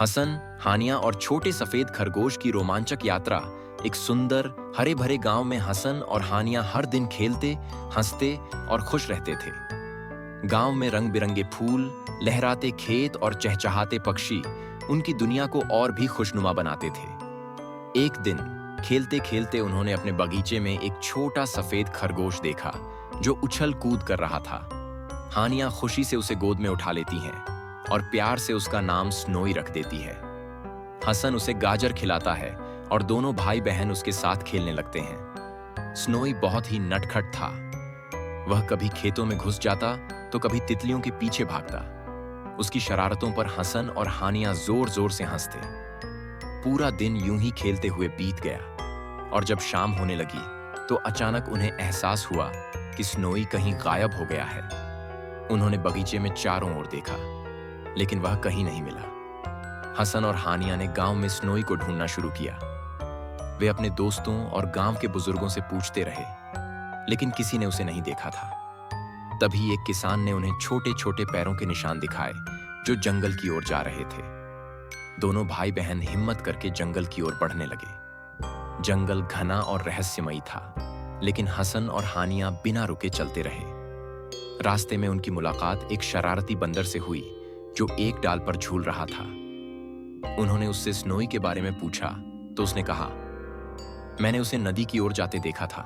हसन, हानिया और छोटे सफेद खरगोश की रोमांचक यात्रा एक सुंदर हरे भरे गांव में हसन और हानिया हर दिन खेलते, हंसते और खुश रहते थे। गांव में रंग बिरंगे फूल, लहराते खेत और चहचहाते पक्षी उनकी दुनिया को और भी खुशनुमा बनाते थे। एक दिन खेलते खेलते उन्होंने अपने बगीचे में एक छोटा सफेद खरगोश देखा जो उछल कूद कर रहा था। हानिया खुशी से उसे गोद में उठा लेती हैं और प्यार से उसका नाम स्नोई रख देती है। हसन उसे गाजर खिलाता है और दोनों भाई बहन उसके साथ खेलने लगते हैं। स्नोई बहुत ही नटखट था। वह कभी खेतों में घुस जाता तो कभी तितलियों के पीछे भागता। उसकी शरारतों पर हसन और हानिया जोर जोर से हंसते। पूरा दिन यूं ही खेलते हुए बीत गया और जब शाम होने लगी तो अचानक उन्हें एहसास हुआ कि स्नोई कहीं गायब हो गया है। उन्होंने बगीचे में चारों ओर देखा, लेकिन वह कहीं नहीं मिला। हसन और हानिया ने गांव में स्नोई को ढूंढना शुरू किया। वे अपने दोस्तों और गांव के बुजुर्गों से पूछते रहे, लेकिन किसी ने उसे नहीं देखा था। तभी एक किसान ने उन्हें छोटे छोटे पैरों के निशान दिखाए जो जंगल की ओर जा रहे थे। दोनों भाई बहन हिम्मत करके जंगल की ओर बढ़ने लगे। जंगल घना और रहस्यमयी था, लेकिन हसन और हानिया बिना रुके चलते रहे। रास्ते में उनकी मुलाकात एक शरारती बंदर से हुई जो एक डाल पर झूल रहा था। उन्होंने उससे स्नोई के बारे में पूछा तो उसने कहा, मैंने उसे नदी की ओर जाते देखा था।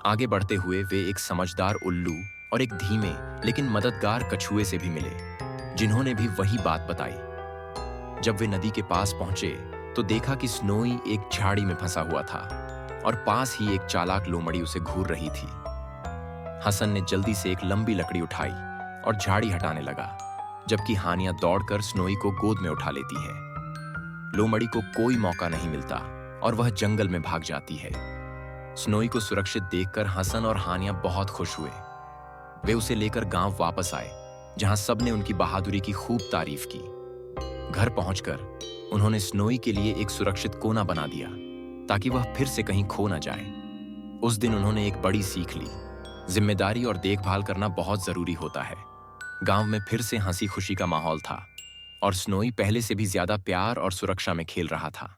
आगे बढ़ते हुए वे एक समझदार उल्लू और एक धीमे लेकिन मददगार कछुए से भी मिले, जिन्होंने भी वही बात बताई। जब वे नदी के पास पहुंचे तो देखा कि स्नोई एक झाड़ी में फंसा हुआ था और पास ही एक चालाक लोमड़ी उसे घूर रही थी। हसन ने जल्दी से एक लंबी लकड़ी उठाई और झाड़ी हटाने लगा, जबकि हानिया दौड़कर स्नोई को गोद में उठा लेती है। लोमड़ी को कोई मौका नहीं मिलता और वह जंगल में भाग जाती है। स्नोई को सुरक्षित देखकर हसन और हानिया बहुत खुश हुए। वे उसे लेकर गांव वापस आए, जहां सबने उनकी बहादुरी की खूब तारीफ की। घर पहुंचकर उन्होंने स्नोई के लिए एक सुरक्षित कोना बना दिया ताकि वह फिर से कहीं खो न जाए। उस दिन उन्होंने एक बड़ी सीख ली, जिम्मेदारी और देखभाल करना बहुत जरूरी होता है। गांव में फिर से हंसी खुशी का माहौल था और स्नोई पहले से भी ज्यादा प्यार और सुरक्षा में खेल रहा था।